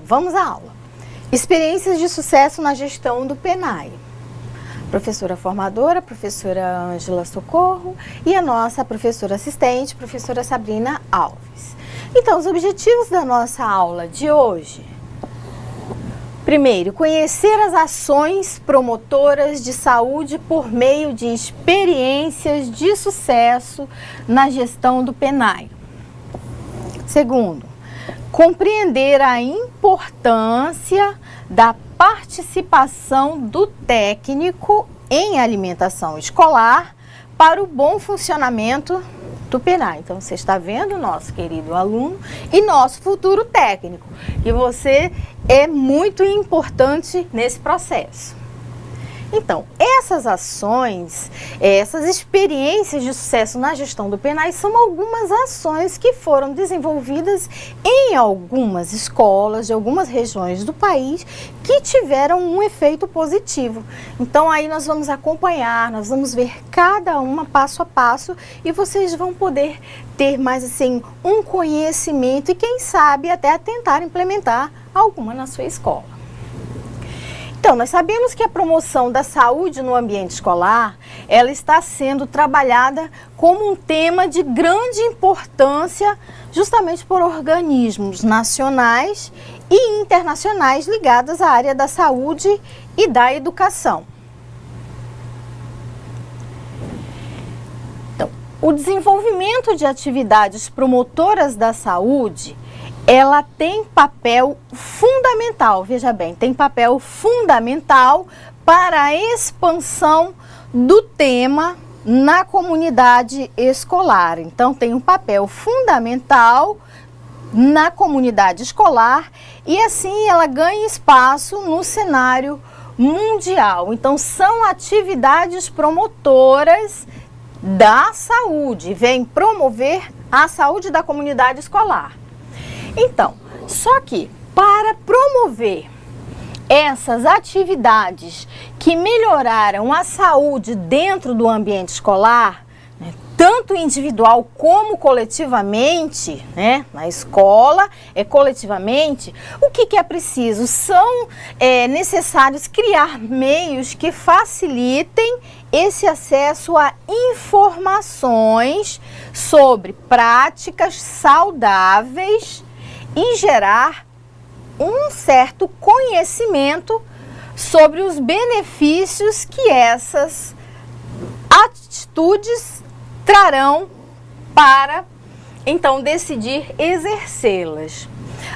vamos à aula. Experiências de sucesso na gestão do PENAI. Professora formadora, professora Ângela Socorro e a nossa professora assistente, professora Sabrina Alves. Então, os objetivos da nossa aula de hoje. Primeiro, conhecer as ações promotoras de saúde por meio de experiências de sucesso na gestão do PENAI. Segundo, compreender a importância da participação do técnico em alimentação escolar para o bom funcionamento do PENAI. Então, você está vendo, nosso querido aluno e nosso futuro técnico, que você é muito importante nesse processo. Então, essas ações, essas experiências de sucesso na gestão do PENAI são algumas ações que foram desenvolvidas em algumas escolas de algumas regiões do país que tiveram um efeito positivo. Então, aí nós vamos acompanhar, nós vamos ver cada uma passo a passo e vocês vão poder ter mais assim um conhecimento e quem sabe até tentar implementar alguma na sua escola. Então, nós sabemos que a promoção da saúde no ambiente escolar, ela está sendo trabalhada como um tema de grande importância justamente por organismos nacionais e internacionais ligados à área da saúde e da educação. Então, o desenvolvimento de atividades promotoras da saúde, ela tem papel fundamental, veja bem, tem papel fundamental para a expansão do tema na comunidade escolar. Então, tem um papel fundamental na comunidade escolar e assim ela ganha espaço no cenário mundial. Então, são atividades promotoras da saúde, vem promover a saúde da comunidade escolar. Então, só que para promover essas atividades que melhoraram a saúde dentro do ambiente escolar, né, tanto individual como coletivamente, né, na escola, coletivamente, o que é preciso? São necessários criar meios que facilitem esse acesso a informações sobre práticas saudáveis e gerar um certo conhecimento sobre os benefícios que essas atitudes trarão para, então, decidir exercê-las.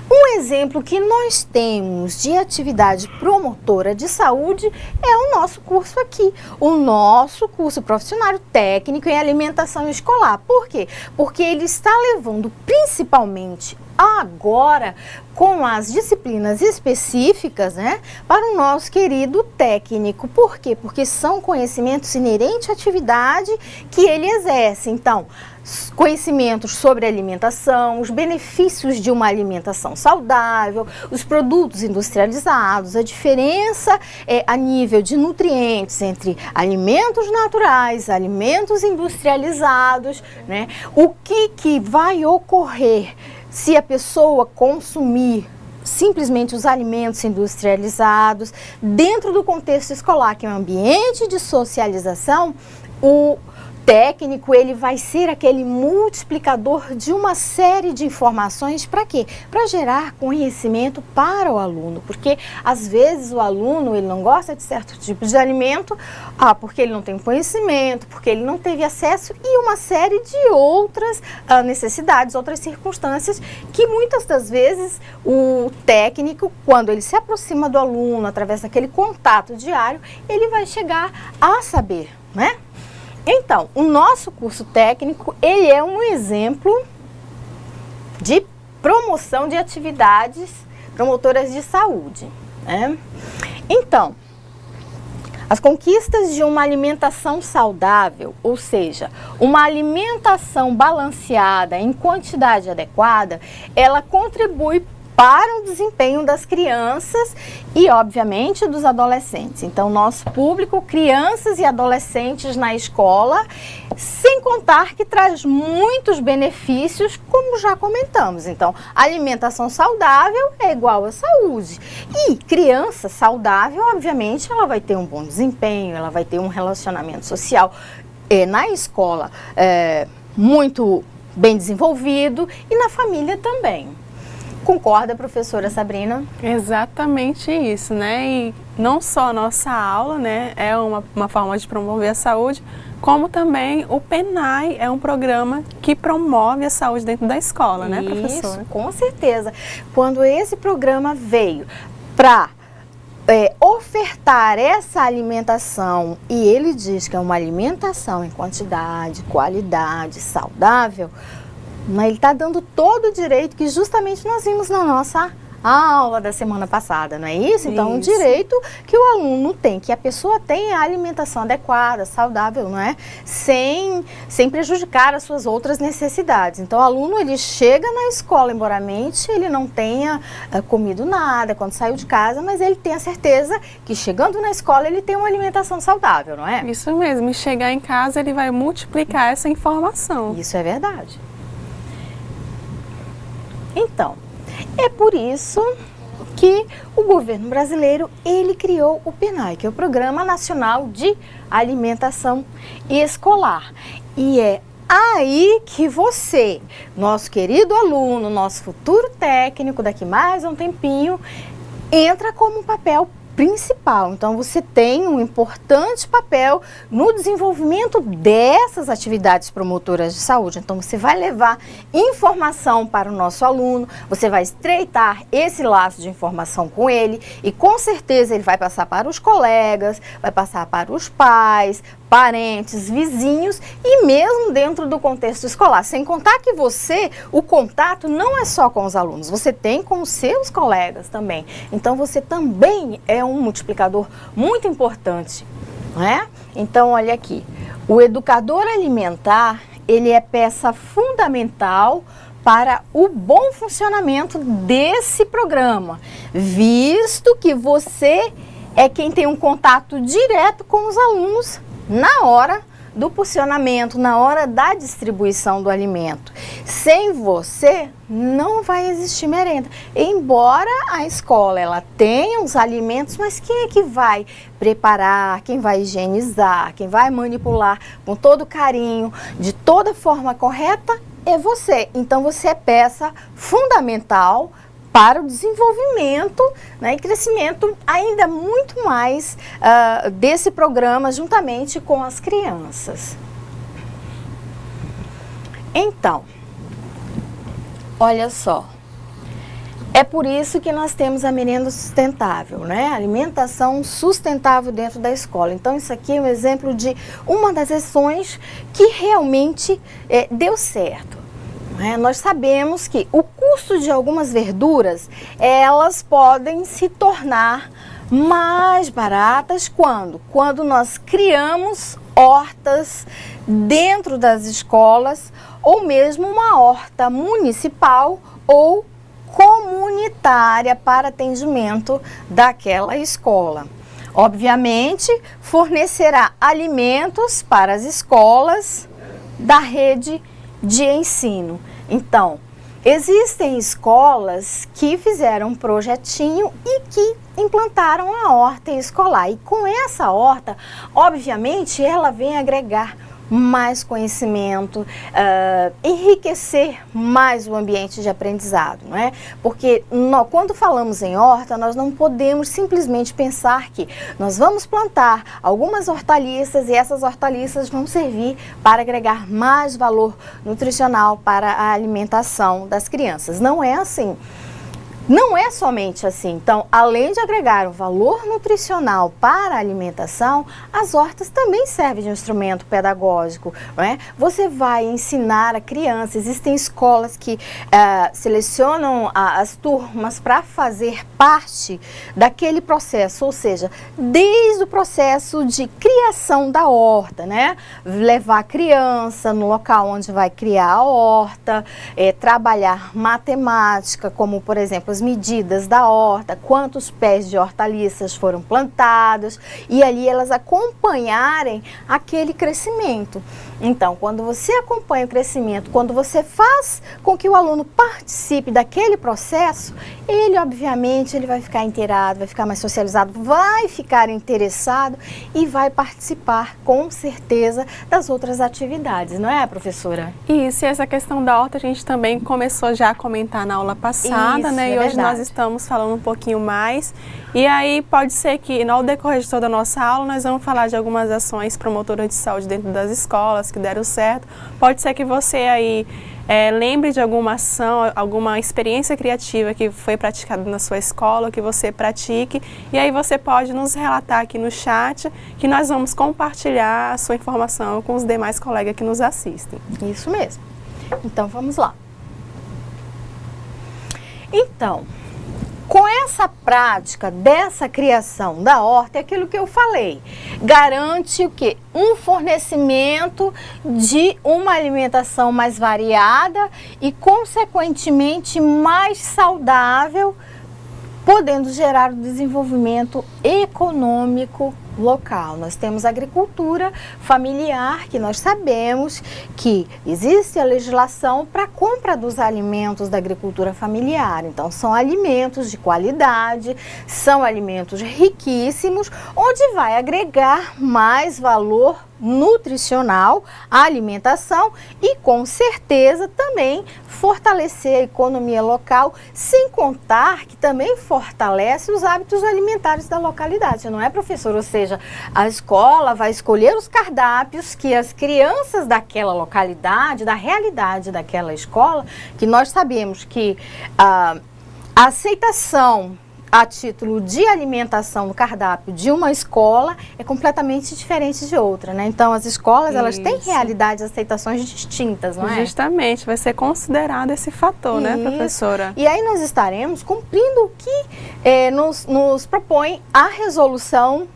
Um exemplo que nós temos de atividade promotora de saúde é o nosso curso aqui, o nosso curso profissional técnico em alimentação escolar. Por quê? Porque ele está levando principalmente agora com as disciplinas específicas, né, para o nosso querido técnico. Por quê? Porque são conhecimentos inerentes à atividade que ele exerce. Então, conhecimentos sobre alimentação, os benefícios de uma alimentação saudável, os produtos industrializados, a diferença a nível de nutrientes entre alimentos naturais, alimentos industrializados, né? O que vai ocorrer se a pessoa consumir simplesmente os alimentos industrializados dentro do contexto escolar, que é um ambiente de socialização. O técnico, ele vai ser aquele multiplicador de uma série de informações. Para quê? Para gerar conhecimento para o aluno, porque às vezes o aluno ele não gosta de certo tipo de alimento, porque ele não tem conhecimento, porque ele não teve acesso e uma série de outras necessidades, outras circunstâncias que muitas das vezes o técnico, quando ele se aproxima do aluno através daquele contato diário, ele vai chegar a saber, né? Então, o nosso curso técnico, ele é um exemplo de promoção de atividades promotoras de saúde, né? Então, as conquistas de uma alimentação saudável, ou seja, uma alimentação balanceada em quantidade adequada, ela contribui para o desempenho das crianças e, obviamente, dos adolescentes. Então, nosso público, crianças e adolescentes na escola, sem contar que traz muitos benefícios, como já comentamos. Então, alimentação saudável é igual a saúde. E criança saudável, obviamente, ela vai ter um bom desempenho, ela vai ter um relacionamento social na escola muito bem desenvolvido e na família também. Concorda, professora Sabrina? Exatamente isso, né? E não só a nossa aula, né, é uma forma de promover a saúde, como também o PENAI é um programa que promove a saúde dentro da escola, né, professora? Isso, com certeza. Quando esse programa veio para ofertar essa alimentação, e ele diz que é uma alimentação em quantidade, qualidade, saudável, ele está dando todo o direito que justamente nós vimos na nossa aula da semana passada, não é isso? Então, o direito que o aluno tem, que a pessoa tenha a alimentação adequada, saudável, não é? Sem prejudicar as suas outras necessidades. Então, o aluno, ele chega na escola, embora ele não tenha comido nada quando saiu de casa, mas ele tem a certeza que chegando na escola, ele tem uma alimentação saudável, não é? Isso mesmo, e chegar em casa, ele vai multiplicar essa informação. Isso é verdade. Então, é por isso que o governo brasileiro, ele criou o PENAI, que é o Programa Nacional de Alimentação Escolar. E é aí que você, nosso querido aluno, nosso futuro técnico, daqui mais um tempinho, entra como um papel principal. Então, você tem um importante papel no desenvolvimento dessas atividades promotoras de saúde. Então, você vai levar informação para o nosso aluno, você vai estreitar esse laço de informação com ele e, com certeza, ele vai passar para os colegas, vai passar para os pais, parentes, vizinhos e mesmo dentro do contexto escolar. Sem contar que o contato não é só com os alunos, você tem com os seus colegas também. Então, você também é um multiplicador muito importante, não é? Então, olha aqui, o educador alimentar, ele é peça fundamental para o bom funcionamento desse programa, visto que você é quem tem um contato direto com os alunos na hora do porcionamento, na hora da distribuição do alimento. Sem você, não vai existir merenda. Embora a escola ela tenha os alimentos, mas quem é que vai preparar, quem vai higienizar, quem vai manipular com todo carinho, de toda forma correta, é você. Então, você é peça fundamental para o desenvolvimento, né, e crescimento ainda muito mais desse programa juntamente com as crianças. Então, olha só, é por isso que nós temos a merenda sustentável, né? Alimentação sustentável dentro da escola. Então, isso aqui é um exemplo de uma das ações que realmente deu certo. Nós sabemos que o custo de algumas verduras, elas podem se tornar mais baratas quando nós criamos hortas dentro das escolas ou mesmo uma horta municipal ou comunitária para atendimento daquela escola. Obviamente, fornecerá alimentos para as escolas da rede de ensino. Então, existem escolas que fizeram um projetinho e que implantaram a horta escolar. E com essa horta, obviamente, ela vem agregar mais conhecimento, enriquecer mais o ambiente de aprendizado, não é? Porque quando falamos em horta, nós não podemos simplesmente pensar que nós vamos plantar algumas hortaliças e essas hortaliças vão servir para agregar mais valor nutricional para a alimentação das crianças. Não é assim. Não é somente assim. Então, além de agregar um valor nutricional para a alimentação, as hortas também servem de um instrumento pedagógico, não é? Você vai ensinar a criança, existem escolas que selecionam as turmas para fazer parte daquele processo, ou seja, desde o processo de criação da horta, né? Levar a criança no local onde vai criar a horta, trabalhar matemática, como por exemplo, as medidas da horta, quantos pés de hortaliças foram plantados, e ali elas acompanharem aquele crescimento. Então, quando você acompanha o crescimento, quando você faz com que o aluno participe daquele processo, ele, obviamente, ele vai ficar inteirado, vai ficar mais socializado, vai ficar interessado e vai participar, com certeza, das outras atividades, não é, professora? Isso, e essa questão da horta a gente também começou já a comentar na aula passada, Isso, né? é E hoje verdade. nós estamos falando um pouquinho mais. E aí pode ser que ao decorrer de toda a nossa aula nós vamos falar de algumas ações promotoras de saúde dentro das escolas que deram certo. Pode ser que você aí lembre de alguma ação, alguma experiência criativa que foi praticada na sua escola, que você pratique, e aí você pode nos relatar aqui no chat, que nós vamos compartilhar a sua informação com os demais colegas que nos assistem. Isso mesmo. Então, vamos lá. Então, com essa prática dessa criação da horta, é aquilo que eu falei, garante o quê? Um fornecimento de uma alimentação mais variada e, consequentemente, mais saudável, podendo gerar o desenvolvimento econômico local. Nós temos agricultura familiar, que nós sabemos que existe a legislação para a compra dos alimentos da agricultura familiar. Então, são alimentos de qualidade, são alimentos riquíssimos, onde vai agregar mais valor nutricional à alimentação e, com certeza, também fortalecer a economia local, sem contar que também fortalece os hábitos alimentares da localidade, não é, professor? Ou seja, a escola vai escolher os cardápios que as crianças daquela localidade, da realidade daquela escola, que nós sabemos que a aceitação a título de alimentação no cardápio de uma escola é completamente diferente de outra, né? Então, as escolas, elas têm realidades, aceitações distintas, não é? Justamente, vai ser considerado esse fator, né, professora? E aí nós estaremos cumprindo o que nos propõe a resolução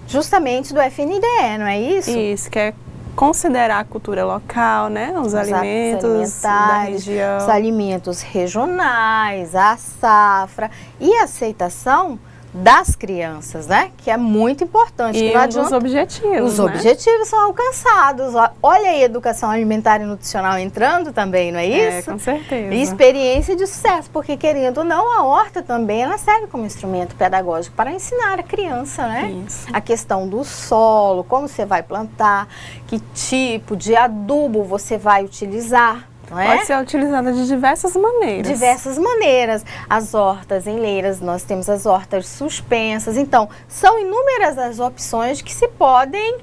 justamente do FNDE, não é isso? Isso, que é considerar a cultura local, né? Os alimentos da região. Os alimentos regionais, a safra e a aceitação das crianças, né? Que é muito importante. E que não dos objetivos, Os né? objetivos são alcançados. Olha aí a educação alimentar e nutricional entrando também, não é isso? É, com certeza. E experiência de sucesso, porque querendo ou não, a horta também ela serve como instrumento pedagógico para ensinar a criança, né? Isso. A questão do solo, como você vai plantar, que tipo de adubo você vai utilizar. Não é? Pode ser utilizada de diversas maneiras. Diversas maneiras. As hortas em leiras, nós temos as hortas suspensas. Então, são inúmeras as opções que se podem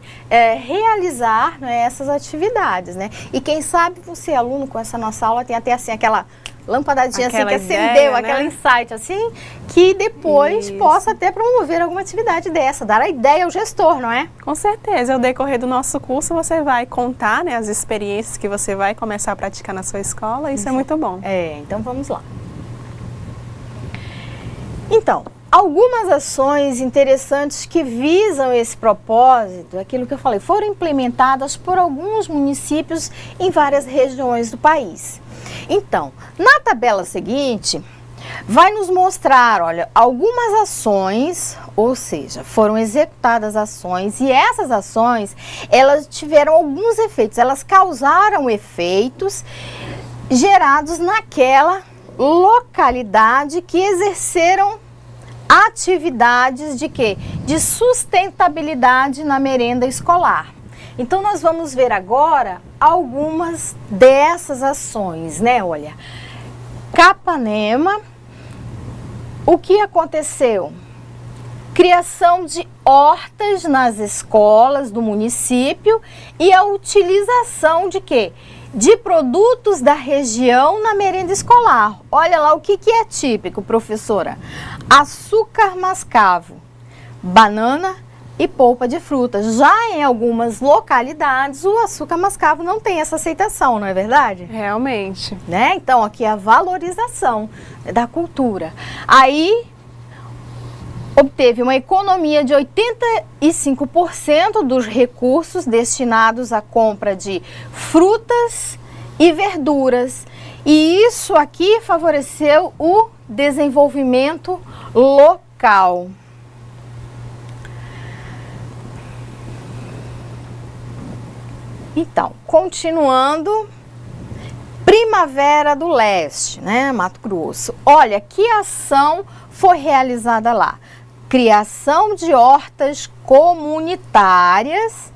realizar, né, essas atividades, né? E quem sabe você, aluno, com essa nossa aula, tem até assim aquela lampadadinha aquela assim que ideia, acendeu, né? aquela insight assim, que depois Isso. possa até promover alguma atividade dessa, dar a ideia ao gestor, não é? Com certeza, ao decorrer do nosso curso você vai contar, né, as experiências que você vai começar a praticar na sua escola, isso é muito bom. Então vamos lá. Então, algumas ações interessantes que visam esse propósito, aquilo que eu falei, foram implementadas por alguns municípios em várias regiões do país. Então, na tabela seguinte, vai nos mostrar, olha, algumas ações, ou seja, foram executadas ações e essas ações, elas tiveram alguns efeitos, elas causaram efeitos gerados naquela localidade que exerceram atividades de quê? De sustentabilidade na merenda escolar. Então, nós vamos ver agora algumas dessas ações, né? Olha, Capanema, o que aconteceu? Criação de hortas nas escolas do município e a utilização de quê? De produtos da região na merenda escolar. Olha lá o que é típico, professora. Açúcar mascavo, banana e polpa de fruta. Já em algumas localidades, o açúcar mascavo não tem essa aceitação, não é verdade? Realmente. Né? Então, aqui é a valorização da cultura. Aí, obteve uma economia de 85% dos recursos destinados à compra de frutas e verduras. E isso aqui favoreceu o desenvolvimento local. Então, continuando, Primavera do Leste, né, Mato Grosso. Olha, que ação foi realizada lá? Criação de hortas comunitárias,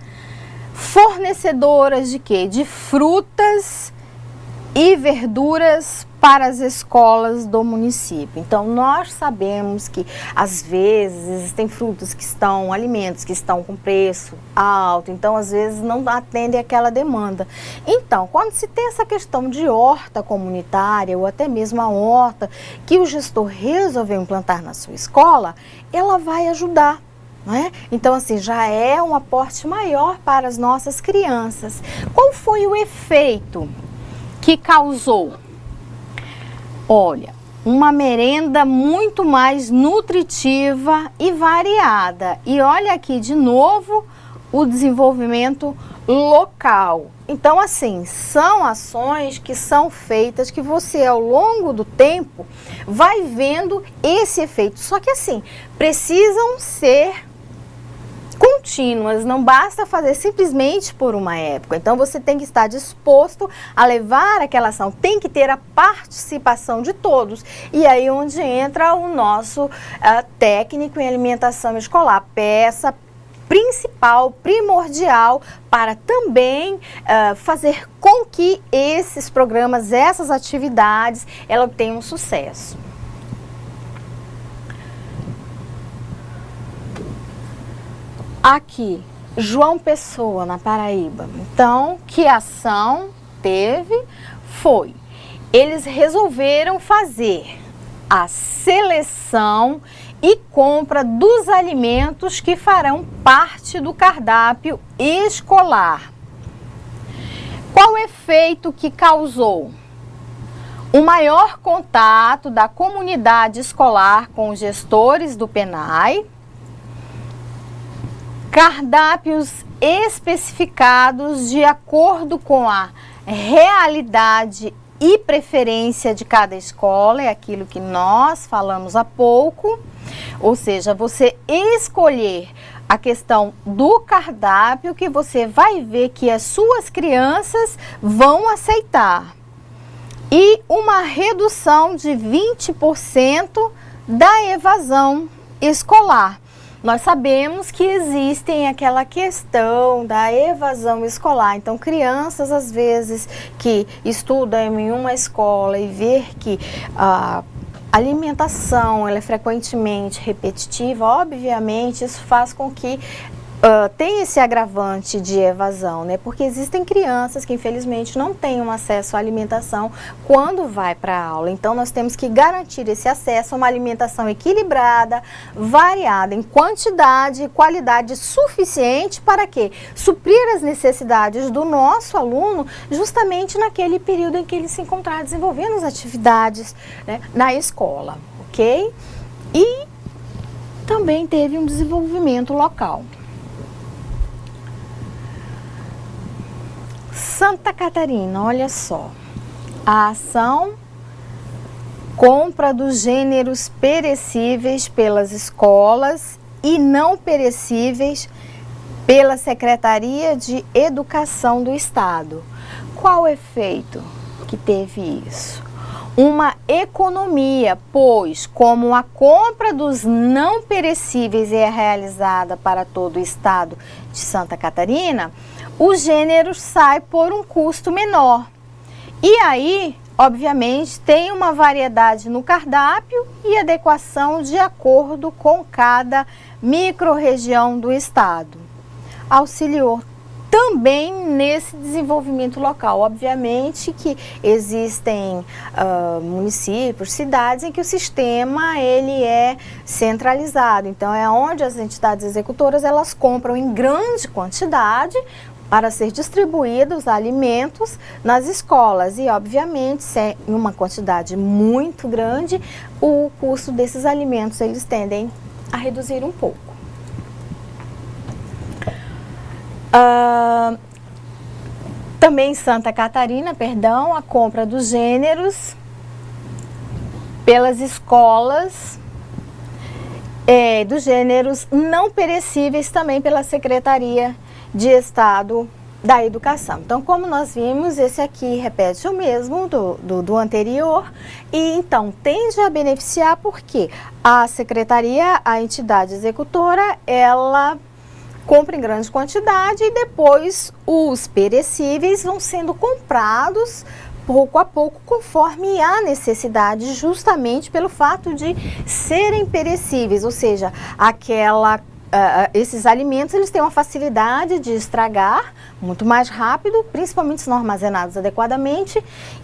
fornecedoras de quê? De frutas e verduras para as escolas do município. Então, nós sabemos que, às vezes, existem frutas que estão, alimentos que estão com preço alto, então, às vezes, não atendem aquela demanda. Então, quando se tem essa questão de horta comunitária, ou até mesmo a horta que o gestor resolveu implantar na sua escola, ela vai ajudar. Não é? Então, assim, já é um aporte maior para as nossas crianças. Qual foi o efeito que causou? Olha, uma merenda muito mais nutritiva e variada. E olha aqui de novo o desenvolvimento local. Então, assim, são ações que são feitas que você, ao longo do tempo, vai vendo esse efeito. Só que, assim, precisam ser contínuas, não basta fazer simplesmente por uma época. Então, você tem que estar disposto a levar aquela ação, tem que ter a participação de todos. E aí onde entra o nosso técnico em alimentação escolar, peça principal, primordial, para também fazer com que esses programas, essas atividades, elas tenham sucesso. Aqui, João Pessoa, na Paraíba. Então, que ação teve? Foi, eles resolveram fazer a seleção e compra dos alimentos que farão parte do cardápio escolar. Qual o efeito que causou? O maior contato da comunidade escolar com os gestores do PENAI, cardápios especificados de acordo com a realidade e preferência de cada escola, é aquilo que nós falamos há pouco, ou seja, você escolher a questão do cardápio que você vai ver que as suas crianças vão aceitar. E uma redução de 20% da evasão escolar. Nós sabemos que existem aquela questão da evasão escolar. Então, crianças, às vezes, que estudam em uma escola e ver que a alimentação ela é frequentemente repetitiva, obviamente, isso faz com que tem esse agravante de evasão, né? Porque existem crianças que infelizmente não têm um acesso à alimentação quando vai para a aula. Então nós temos que garantir esse acesso a uma alimentação equilibrada, variada em quantidade e qualidade suficiente para quê? Suprir as necessidades do nosso aluno justamente naquele período em que ele se encontrar desenvolvendo as atividades, né, na escola, ok? E também teve um desenvolvimento local. Santa Catarina, olha só, a ação compra dos gêneros perecíveis pelas escolas e não perecíveis pela Secretaria de Educação do Estado. Qual o efeito que teve isso? Uma economia, pois como a compra dos não perecíveis é realizada para todo o estado de Santa Catarina, o gênero sai por um custo menor. E aí, obviamente, tem uma variedade no cardápio e adequação de acordo com cada microrregião do estado. Auxiliou também nesse desenvolvimento local. Obviamente que existem municípios, cidades em que o sistema ele é centralizado. Então é onde as entidades executoras elas compram em grande quantidade para ser distribuídos os alimentos nas escolas e, obviamente, se em uma quantidade muito grande, o custo desses alimentos eles tendem a reduzir um pouco. Também em Santa Catarina, a compra dos gêneros pelas escolas dos gêneros não perecíveis, também pela Secretaria de Estado da Educação. Então, como nós vimos, esse aqui repete o mesmo do anterior, e então tende a beneficiar porque a Secretaria, a entidade executora, ela compra em grande quantidade e depois os perecíveis vão sendo comprados pouco a pouco, conforme a necessidade, justamente pelo fato de serem perecíveis, ou seja, esses alimentos eles têm uma facilidade de estragar muito mais rápido, principalmente se não armazenados adequadamente,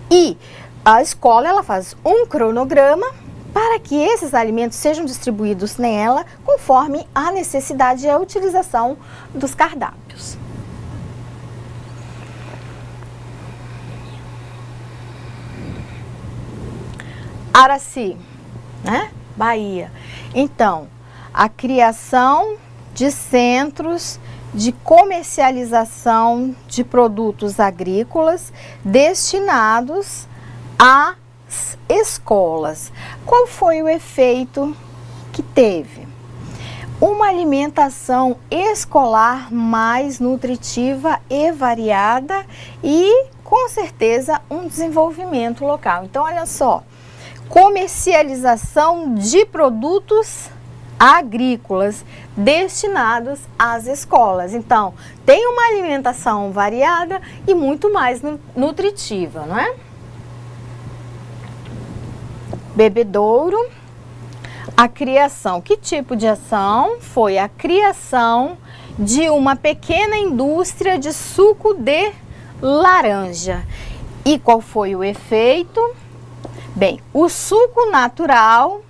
e a escola ela faz um cronograma para que esses alimentos sejam distribuídos nela conforme a necessidade e a utilização dos cardápios. Araci, né? Bahia. Então, a criação de centros de comercialização de produtos agrícolas destinados às escolas. Qual foi o efeito que teve? Uma alimentação escolar mais nutritiva e variada e, com certeza, um desenvolvimento local. Então, olha só. Comercialização de produtos agrícolas destinados às escolas. Então, tem uma alimentação variada e muito mais nutritiva, não é? Bebedouro, a criação. Que tipo de ação? Foi a criação de uma pequena indústria de suco de laranja. E qual foi o efeito? Bem, o suco natural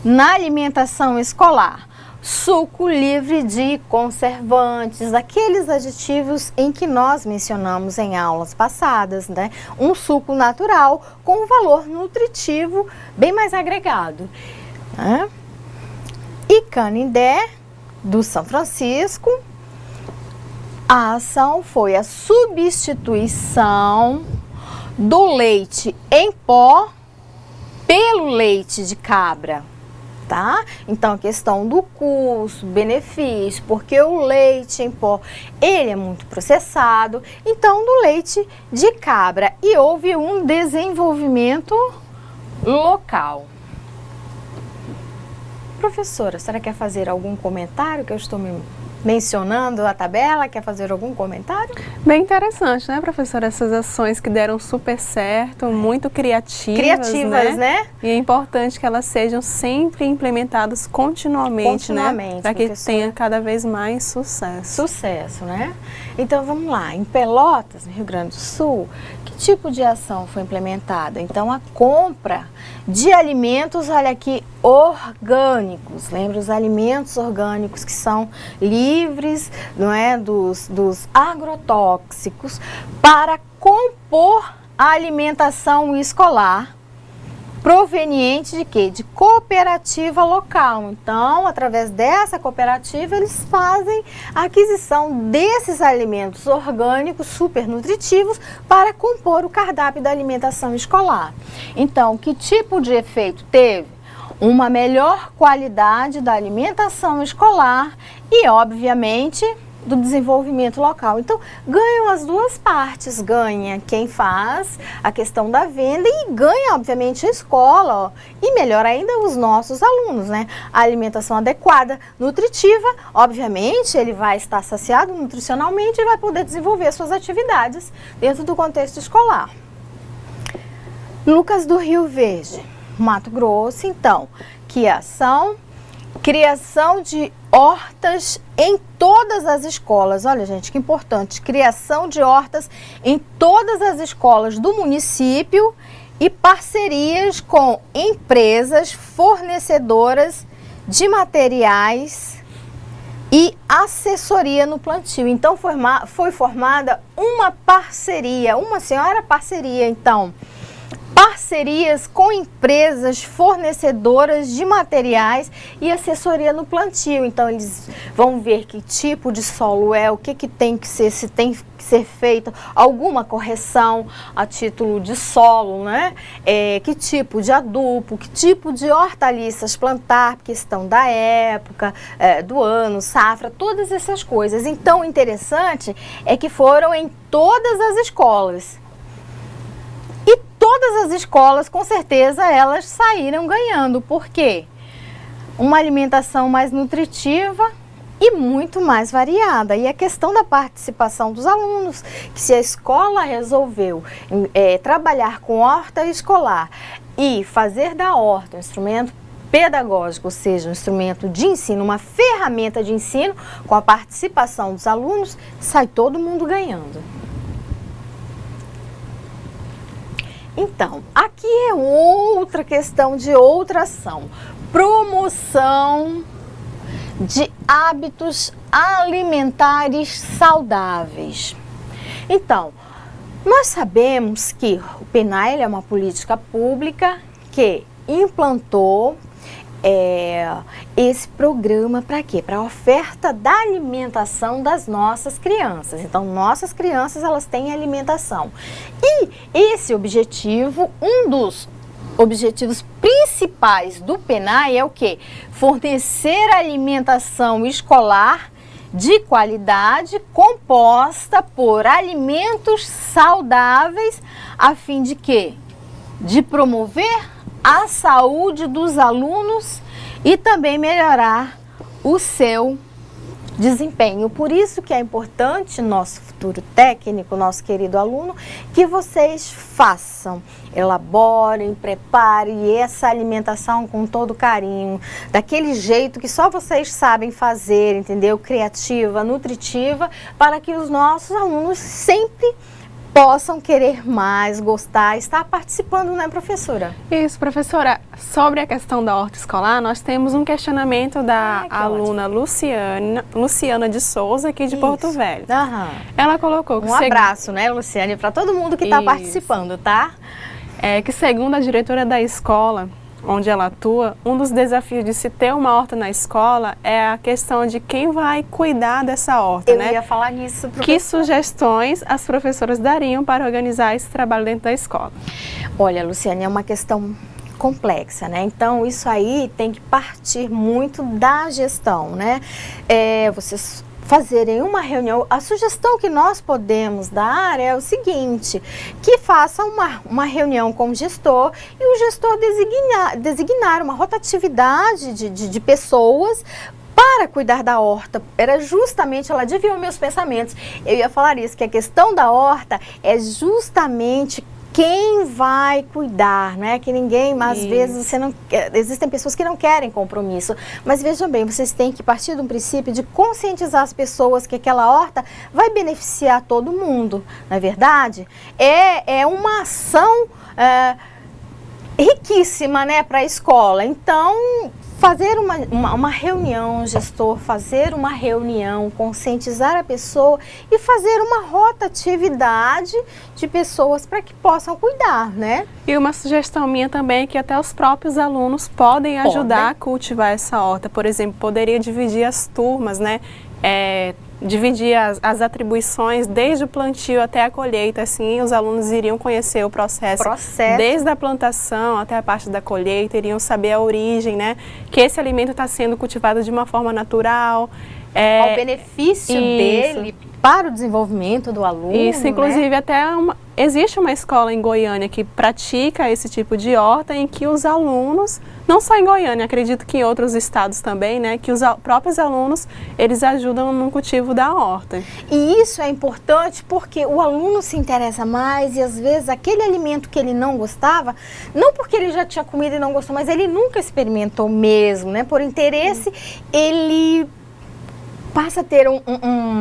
na alimentação escolar, suco livre de conservantes, aqueles aditivos em que nós mencionamos em aulas passadas, né? Um suco natural com um valor nutritivo bem mais agregado, né? E Canindé, do São Francisco, a ação foi a substituição do leite em pó pelo leite de cabra, tá? Então, a questão do custo, benefício, porque o leite em pó, ele é muito processado, então do leite de cabra, e houve um desenvolvimento local. Professora, a senhora quer fazer algum comentário que eu estou mencionando a tabela? Quer fazer algum comentário? Bem interessante, né, professora? Essas ações que deram super certo, muito criativas, né? E é importante que elas sejam sempre implementadas continuamente, né? Para que tenha cada vez mais sucesso. Sucesso, né? Então, vamos lá. Em Pelotas, no Rio Grande do Sul, que tipo de ação foi implementada? Então, a compra de alimentos, olha aqui, orgânicos. Lembra os alimentos orgânicos que são livres, não é, dos agrotóxicos, para compor a alimentação escolar, proveniente de quê? De cooperativa local. Então, através dessa cooperativa, eles fazem a aquisição desses alimentos orgânicos super nutritivos para compor o cardápio da alimentação escolar. Então, que tipo de efeito teve? Uma melhor qualidade da alimentação escolar e, obviamente, do desenvolvimento local. Então, ganham as duas partes, ganha quem faz a questão da venda e ganha, obviamente, a escola, ó, e melhor ainda os nossos alunos, né? A alimentação adequada, nutritiva, obviamente, ele vai estar saciado nutricionalmente e vai poder desenvolver suas atividades dentro do contexto escolar. Lucas do Rio Verde, Mato Grosso, então, que ação? Criação de hortas em todas as escolas. Olha, gente, que importante. Criação de hortas em todas as escolas do município e parcerias com empresas fornecedoras de materiais e assessoria no plantio. Então, foi formada uma parceria, uma senhora parceria, então, parcerias com empresas fornecedoras de materiais e assessoria no plantio. Então eles vão ver que tipo de solo é, o que tem que ser, se tem que ser feita alguma correção a título de solo, né? Que tipo de adubo, que tipo de hortaliças plantar, questão da época, do ano, safra, todas essas coisas. Então o interessante é que foram em todas as escolas. E todas as escolas, com certeza, elas saíram ganhando. Por quê? Uma alimentação mais nutritiva e muito mais variada. E a questão da participação dos alunos, que se a escola resolveu trabalhar com horta escolar e fazer da horta um instrumento pedagógico, ou seja, um instrumento de ensino, uma ferramenta de ensino, com a participação dos alunos, sai todo mundo ganhando. Então, aqui é outra questão de outra ação. Promoção de hábitos alimentares saudáveis. Então, nós sabemos que o PENAI é uma política pública que implantou esse programa para quê? Para a oferta da alimentação das nossas crianças. Então, nossas crianças, elas têm alimentação. E esse objetivo, um dos objetivos principais do PENAI é o quê? Fornecer alimentação escolar de qualidade, composta por alimentos saudáveis, a fim de quê? De promover a saúde dos alunos e também melhorar o seu desempenho. Por isso que é importante, nosso futuro técnico, nosso querido aluno, que vocês façam, elaborem, preparem essa alimentação com todo carinho, daquele jeito que só vocês sabem fazer, entendeu? Criativa, nutritiva, para que os nossos alunos sempre possam querer mais, gostar, estar participando, né, professora? Isso, professora. Sobre a questão da horta escolar, nós temos um questionamento da aluna Luciana de Souza, aqui de Porto Velho. Ela colocou que... Um abraço, né, Luciane, para todo mundo que está participando, tá? Que segundo a diretora da escola onde ela atua, um dos desafios de se ter uma horta na escola é a questão de quem vai cuidar dessa horta, né? Eu ia falar nisso, professora. Que sugestões as professoras dariam para organizar esse trabalho dentro da escola? Olha, Luciane, é uma questão complexa, né? Então, isso aí tem que partir muito da gestão, né? Vocês fazerem uma reunião. A sugestão que nós podemos dar é o seguinte, que faça uma reunião com o gestor e o gestor designar uma rotatividade de pessoas para cuidar da horta. Era justamente, ela adivinhou meus pensamentos, eu ia falar isso, que a questão da horta é justamente quem vai cuidar, não é que ninguém, mas às vezes existem pessoas que não querem compromisso, mas vejam bem, vocês têm que partir de um princípio de conscientizar as pessoas que aquela horta vai beneficiar todo mundo, não é verdade? É uma ação riquíssima, né, para a escola. Então, fazer uma reunião, gestor, fazer uma reunião, conscientizar a pessoa e fazer uma rotatividade de pessoas para que possam cuidar, né? E uma sugestão minha também é que até os próprios alunos podem ajudar a cultivar essa horta. Por exemplo, poderia dividir as turmas, né? Dividir as atribuições desde o plantio até a colheita, assim os alunos iriam conhecer o processo desde a plantação até a parte da colheita, iriam saber a origem, né? Que esse alimento está sendo cultivado de uma forma natural. O benefício dele para o desenvolvimento do aluno. Isso, inclusive, né? Existe uma escola em Goiânia que pratica esse tipo de horta em que os alunos, não só em Goiânia, acredito que em outros estados também, né, que os próprios alunos, eles ajudam no cultivo da horta. E isso é importante porque o aluno se interessa mais e às vezes aquele alimento que ele não gostava, não porque ele já tinha comido e não gostou, mas ele nunca experimentou mesmo, né, por interesse, ele passa a ter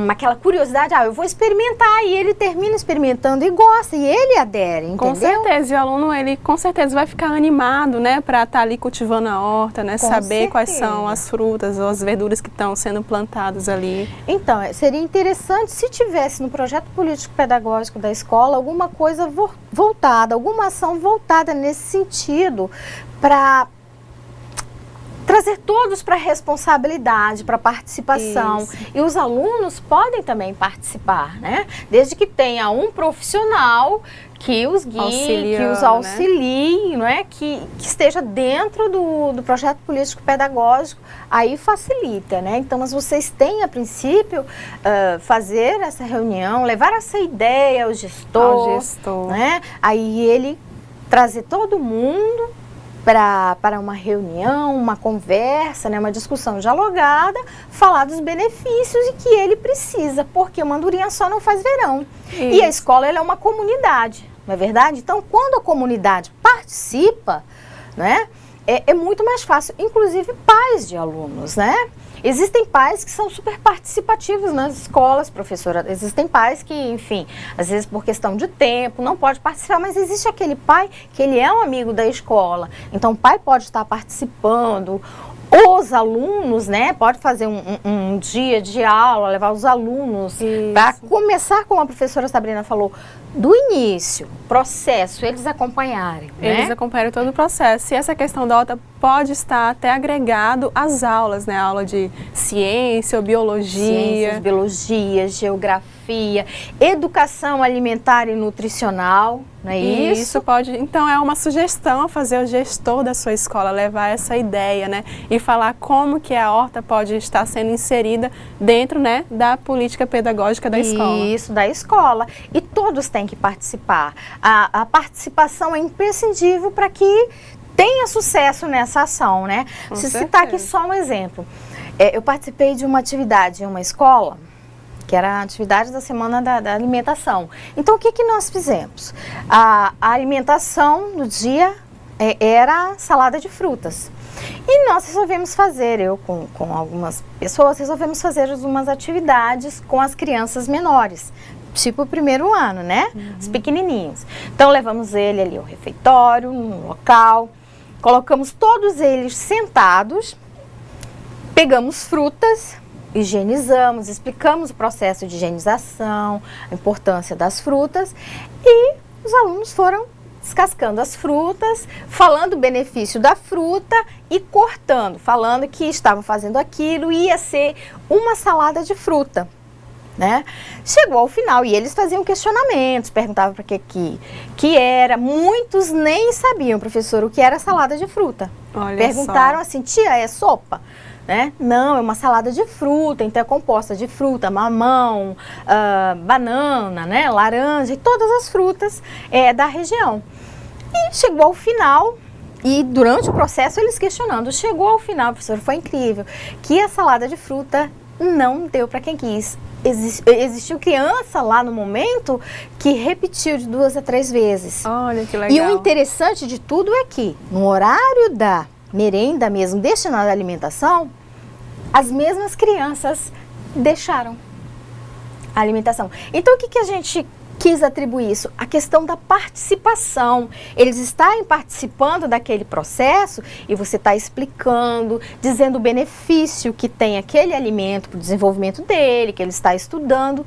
aquela curiosidade, eu vou experimentar, e ele termina experimentando e gosta, e ele adere, entendeu? Com certeza, e o aluno, ele com certeza vai ficar animado, né, para estar ali cultivando a horta, né, saber quais são as frutas ou as verduras que estão sendo plantadas ali. Então, seria interessante se tivesse no projeto político-pedagógico da escola alguma coisa voltada, alguma ação voltada nesse sentido, para trazer todos para a responsabilidade, para a participação. Isso. E os alunos podem também participar, né? Desde que tenha um profissional que os guie, que os auxilie, né? Que esteja dentro do projeto político-pedagógico, aí facilita, né? Então, mas vocês têm, a princípio, fazer essa reunião, levar essa ideia ao gestor, né? Aí ele trazer todo mundo para uma reunião, uma conversa, né, uma discussão dialogada, falar dos benefícios e que ele precisa, porque uma andorinha só não faz verão. Isso. E a escola, ela é uma comunidade, não é verdade? Então, quando a comunidade participa, né, é muito mais fácil, inclusive pais de alunos, né? Existem pais que são super participativos nas escolas, professora. Existem pais que, enfim, às vezes por questão de tempo, não pode participar, mas existe aquele pai que ele é um amigo da escola. Então, o pai pode estar participando. Os alunos, né, pode fazer um dia de aula, levar os alunos para começar, como a professora Sabrina falou, do início, processo, eles acompanharem. Eles acompanham todo o processo. E essa questão da horta pode estar até agregado às aulas, né? Aula de ciência, biologia. Biologia, geografia, educação alimentar e nutricional, não é isso? Isso pode. Então é uma sugestão a fazer o gestor da sua escola levar essa ideia, né? E falar como que a horta pode estar sendo inserida dentro, né, da política pedagógica da escola. Isso, da escola. E todos têm que participar. A participação é imprescindível para que tenha sucesso nessa ação, né? Se citar aqui só um exemplo. Eu participei de uma atividade em uma escola, que era a atividade da semana da alimentação. Então, o que nós fizemos? A alimentação no dia era salada de frutas. E nós resolvemos fazer, eu com algumas pessoas, resolvemos fazer umas atividades com as crianças menores. Tipo o primeiro ano, né? Os pequenininhos. Então, levamos ele ali ao refeitório, no local, colocamos todos eles sentados, pegamos frutas, higienizamos, explicamos o processo de higienização, a importância das frutas, e os alunos foram descascando as frutas, falando o benefício da fruta e cortando, falando que estavam fazendo aquilo, ia ser uma salada de fruta. Né? Chegou ao final e eles faziam questionamentos, perguntavam para que era. Muitos nem sabiam, professor, o que era salada de fruta. Olha Perguntaram só. assim, tia, é sopa? Né? Não, é uma salada de fruta, então é composta de fruta, mamão, banana, né? Laranja e todas as frutas da região. E chegou ao final. E durante o processo eles questionando, chegou ao final, professor, foi incrível, que a salada de fruta não deu para quem quis. Existiu criança lá no momento que repetiu de 2 a 3 vezes. Olha que legal. E o interessante de tudo é que no horário da merenda mesmo, destinada à alimentação, as mesmas crianças deixaram a alimentação. Então o que a gente quis atribuir isso? A questão da participação. Eles estarem participando daquele processo e você está explicando, dizendo o benefício que tem aquele alimento para o desenvolvimento dele, que ele está estudando.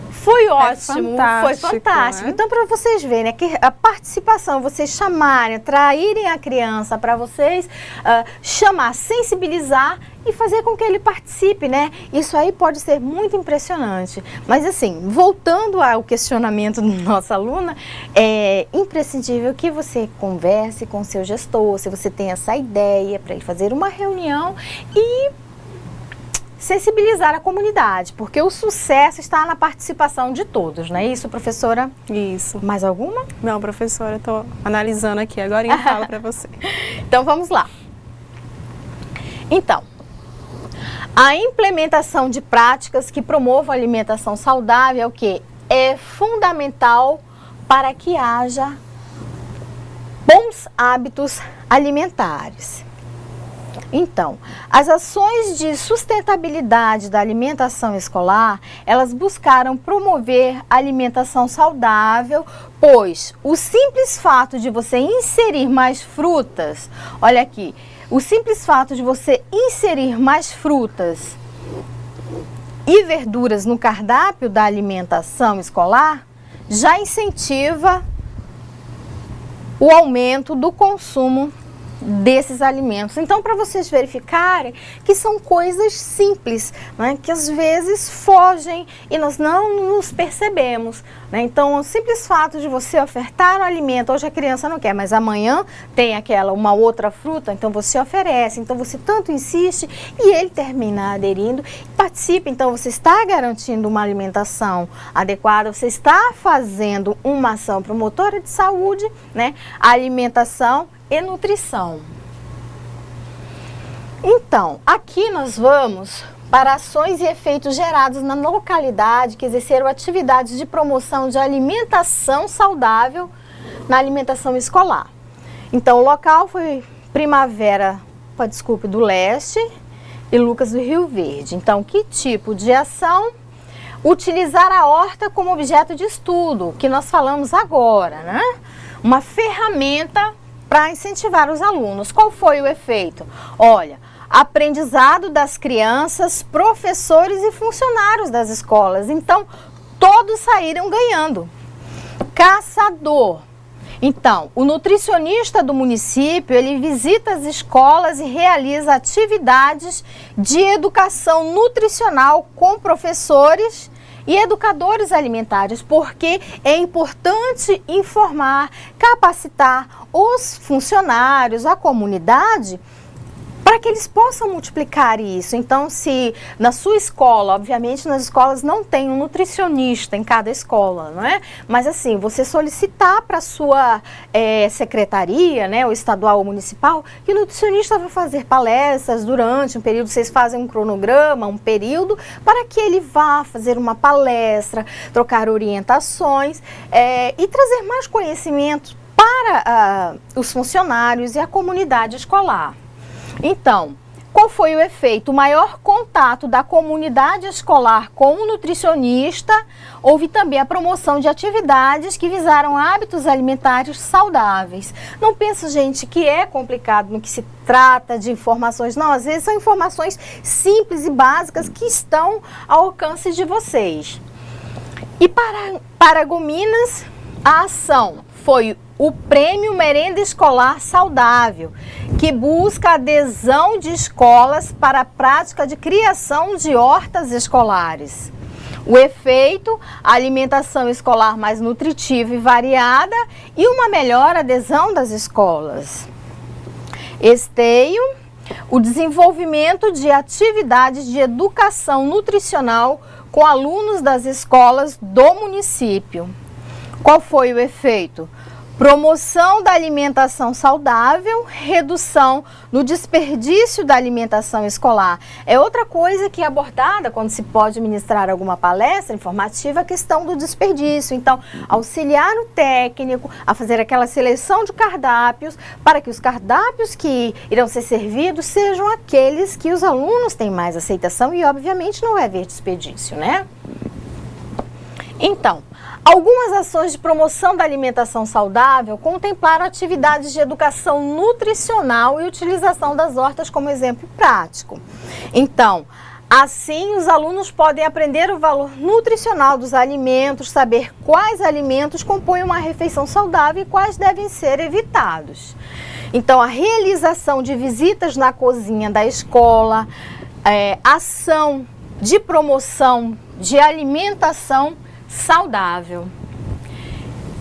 Foi ótimo, foi fantático. Né? Então, para vocês verem, né, que a participação, vocês chamarem, atraírem a criança para vocês, chamar, sensibilizar e fazer com que ele participe, né? Isso aí pode ser muito impressionante. Mas assim, voltando ao questionamento da nossa aluna, é imprescindível que você converse com o seu gestor, se você tem essa ideia, para ele fazer uma reunião e sensibilizar a comunidade, porque o sucesso está na participação de todos, não é isso, professora? Isso. Mais alguma? Não, professora, estou analisando aqui, agora eu falo para você. Então, vamos lá. Então, a implementação de práticas que promovam a alimentação saudável é o quê? É fundamental para que haja bons hábitos alimentares. Então, as ações de sustentabilidade da alimentação escolar, elas buscaram promover a alimentação saudável, pois o simples fato de você inserir mais frutas, olha aqui, o simples fato de você inserir mais frutas e verduras no cardápio da alimentação escolar, já incentiva o aumento do consumo desses alimentos. Então, para vocês verificarem que são coisas simples, né, que às vezes fogem e nós não nos percebemos, né? Então, o simples fato de você ofertar um alimento, hoje a criança não quer, mas amanhã tem uma outra fruta, então você oferece, então você tanto insiste e ele termina aderindo e participa. Então, você está garantindo uma alimentação adequada, você está fazendo uma ação promotora de saúde, né? Alimentação e nutrição. Então, aqui nós vamos para ações e efeitos gerados na localidade que exerceram atividades de promoção de alimentação saudável na alimentação escolar. Então, o local foi Primavera, do Leste e Lucas do Rio Verde. Então, que tipo de ação? Utilizar a horta como objeto de estudo, que nós falamos agora, né? Uma ferramenta para incentivar os alunos. Qual foi o efeito? Olha, aprendizado das crianças, professores e funcionários das escolas. Então, todos saíram ganhando. Caçador. Então, o nutricionista do município, ele visita as escolas e realiza atividades de educação nutricional com professores e educadores alimentares, porque é importante informar, capacitar os funcionários, a comunidade, para que eles possam multiplicar isso. Então, se na sua escola, obviamente nas escolas não tem um nutricionista em cada escola, não é? Mas assim, você solicitar para a sua secretaria, né, ou estadual ou municipal, que o nutricionista vai fazer palestras durante um período, vocês fazem um cronograma, um período, para que ele vá fazer uma palestra, trocar orientações e trazer mais conhecimento para os funcionários e a comunidade escolar. Então, qual foi o efeito? O maior contato da comunidade escolar com o nutricionista. Houve também a promoção de atividades que visaram hábitos alimentares saudáveis. Não penso, gente, que é complicado no que se trata de informações. Não, às vezes são informações simples e básicas que estão ao alcance de vocês. E para Paragominas, a ação foi o Prêmio Merenda Escolar Saudável, que busca a adesão de escolas para a prática de criação de hortas escolares. O efeito, a alimentação escolar mais nutritiva e variada e uma melhor adesão das escolas. Esteio, o desenvolvimento de atividades de educação nutricional com alunos das escolas do município. Qual foi o efeito? Promoção da alimentação saudável, redução no desperdício da alimentação escolar. É outra coisa que é abordada quando se pode ministrar alguma palestra informativa, a questão do desperdício. Então, auxiliar o técnico a fazer aquela seleção de cardápios para que os cardápios que irão ser servidos sejam aqueles que os alunos têm mais aceitação e, obviamente, não vai haver desperdício, né? Então, algumas ações de promoção da alimentação saudável contemplaram atividades de educação nutricional e utilização das hortas como exemplo prático. Então, assim, os alunos podem aprender o valor nutricional dos alimentos, saber quais alimentos compõem uma refeição saudável e quais devem ser evitados. Então, a realização de visitas na cozinha da escola, ação de promoção de alimentação saudável.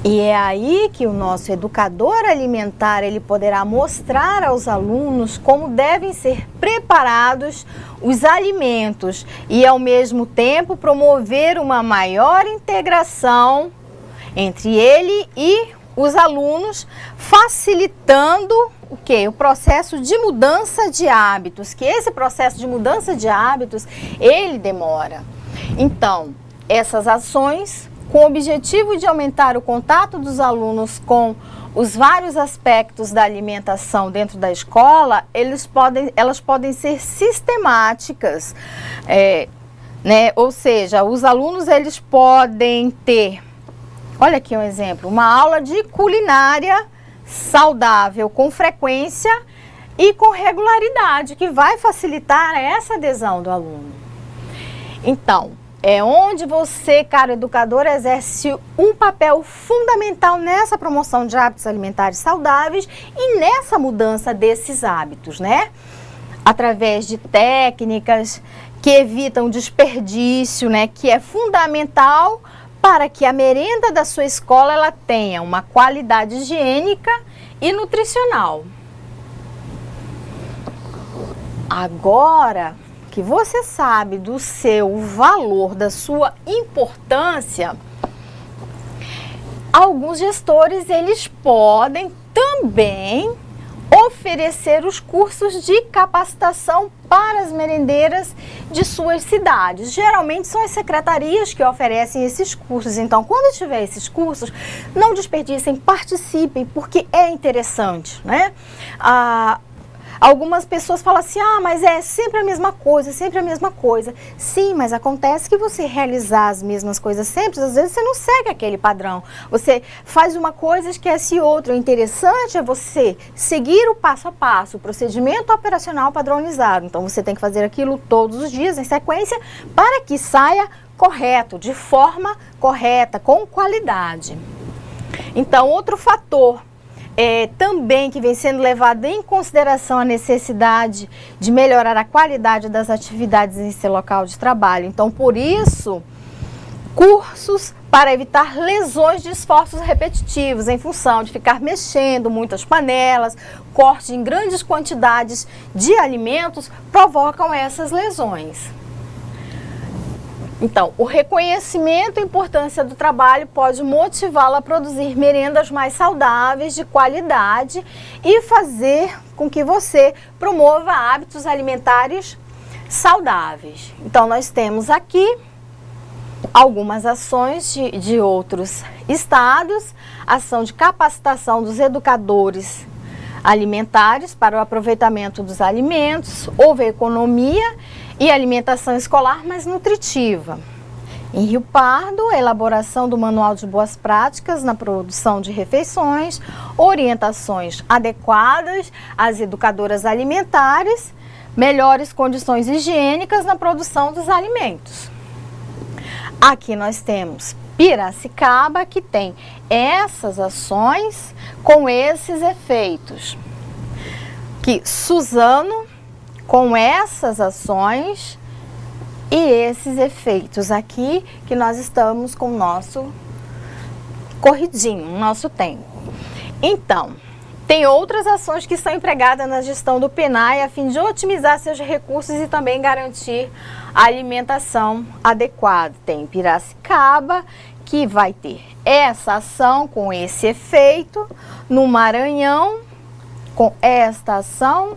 E é aí que o nosso educador alimentar, ele poderá mostrar aos alunos como devem ser preparados os alimentos e, ao mesmo tempo, promover uma maior integração entre ele e os alunos, facilitando o quê? O processo de mudança de hábitos, que esse processo de mudança de hábitos, ele demora. Então, essas ações, com o objetivo de aumentar o contato dos alunos com os vários aspectos da alimentação dentro da escola, elas podem ser sistemáticas, né? Ou seja, os alunos eles podem ter, olha aqui um exemplo, uma aula de culinária saudável com frequência e com regularidade, que vai facilitar essa adesão do aluno. Então, é onde você, caro educador, exerce um papel fundamental nessa promoção de hábitos alimentares saudáveis e nessa mudança desses hábitos, né? Através de técnicas que evitam desperdício, né? Que é fundamental para que a merenda da sua escola ela tenha uma qualidade higiênica e nutricional. Agora que você sabe do seu valor, da sua importância, alguns gestores eles podem também oferecer os cursos de capacitação para as merendeiras de suas cidades. Geralmente são as secretarias que oferecem esses cursos. Então, quando tiver esses cursos, não desperdicem, participem, porque é interessante, né? Algumas pessoas falam assim, mas é sempre a mesma coisa, sempre a mesma coisa. Sim, mas acontece que você realizar as mesmas coisas sempre, às vezes você não segue aquele padrão. Você faz uma coisa e esquece outra. O interessante é você seguir o passo a passo, o procedimento operacional padronizado. Então, você tem que fazer aquilo todos os dias, em sequência, para que saia correto, de forma correta, com qualidade. Então, outro fator também que vem sendo levado em consideração a necessidade de melhorar a qualidade das atividades em seu local de trabalho. Então, por isso, cursos para evitar lesões de esforços repetitivos em função de ficar mexendo muitas panelas, corte em grandes quantidades de alimentos provocam essas lesões. Então, o reconhecimento e importância do trabalho pode motivá-lo a produzir merendas mais saudáveis, de qualidade e fazer com que você promova hábitos alimentares saudáveis. Então, nós temos aqui algumas ações de outros estados, ação de capacitação dos educadores alimentares para o aproveitamento dos alimentos, houve economia e alimentação escolar mais nutritiva. Em Rio Pardo, elaboração do Manual de Boas Práticas na produção de refeições, orientações adequadas às educadoras alimentares, melhores condições higiênicas na produção dos alimentos. Aqui nós temos Piracicaba, que tem essas ações com esses efeitos. Que Suzano, com essas ações e esses efeitos aqui, que nós estamos com o nosso corridinho, nosso tempo. Então, tem outras ações que são empregadas na gestão do PENAI a fim de otimizar seus recursos e também garantir a alimentação adequada. Tem Piracicaba, que vai ter essa ação com esse efeito, no Maranhão, com esta ação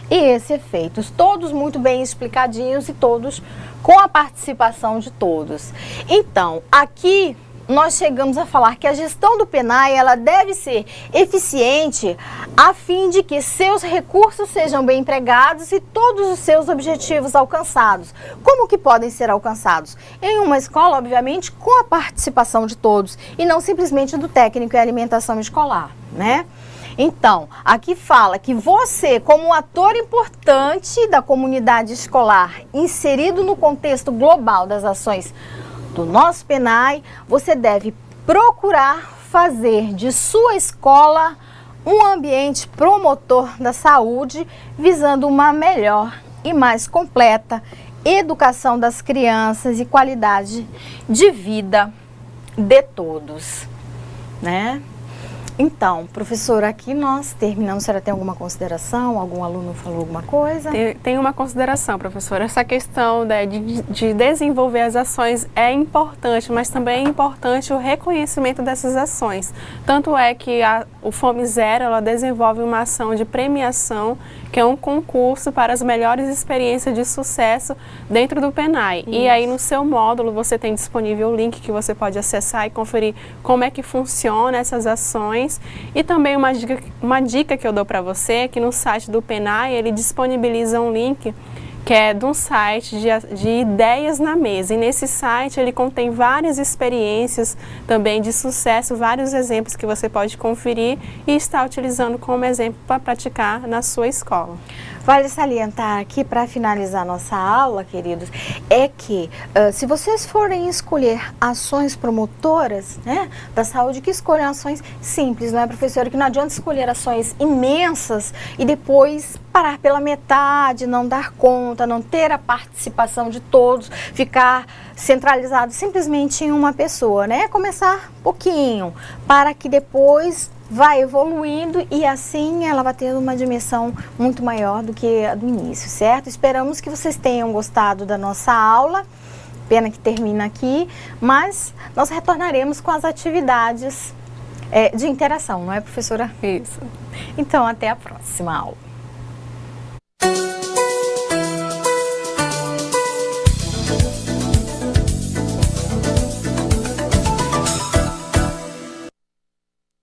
e esse efeito. Todos muito bem explicadinhos e todos com a participação de todos. Então, aqui nós chegamos a falar que a gestão do PENAI ela deve ser eficiente a fim de que seus recursos sejam bem empregados e todos os seus objetivos alcançados. Como que podem ser alcançados? Em uma escola, obviamente, com a participação de todos e não simplesmente do técnico em alimentação escolar, né? Então, aqui fala que você, como um ator importante da comunidade escolar, inserido no contexto global das ações do nosso PENAI, você deve procurar fazer de sua escola um ambiente promotor da saúde, visando uma melhor e mais completa educação das crianças e qualidade de vida de todos, né? Então, professora, aqui nós terminamos. A senhora tem alguma consideração? Algum aluno falou alguma coisa? Tem uma consideração, professora. Essa questão de desenvolver as ações é importante, mas também é importante o reconhecimento dessas ações. Tanto é que o Fome Zero ela desenvolve uma ação de premiação que é um concurso para as melhores experiências de sucesso dentro do PENAI. E aí no seu módulo você tem disponível o link que você pode acessar e conferir como é que funciona essas ações. E também uma dica que eu dou para você é que no site do PENAI ele disponibiliza um link que é de um site de ideias na mesa. E nesse site ele contém várias experiências também de sucesso, vários exemplos que você pode conferir e estar utilizando como exemplo para praticar na sua escola. Vale salientar aqui, para finalizar nossa aula, queridos, é que se vocês forem escolher ações promotoras, né, da saúde, que escolham ações simples, não é, professora? Que não adianta escolher ações imensas e depois parar pela metade, não dar conta, não ter a participação de todos, ficar centralizado simplesmente em uma pessoa, né? Começar pouquinho, para que depois vai evoluindo e assim ela vai tendo uma dimensão muito maior do que a do início, certo? Esperamos que vocês tenham gostado da nossa aula, pena que termina aqui, mas nós retornaremos com as atividades de interação, não é, professora? Isso. Então, até a próxima aula.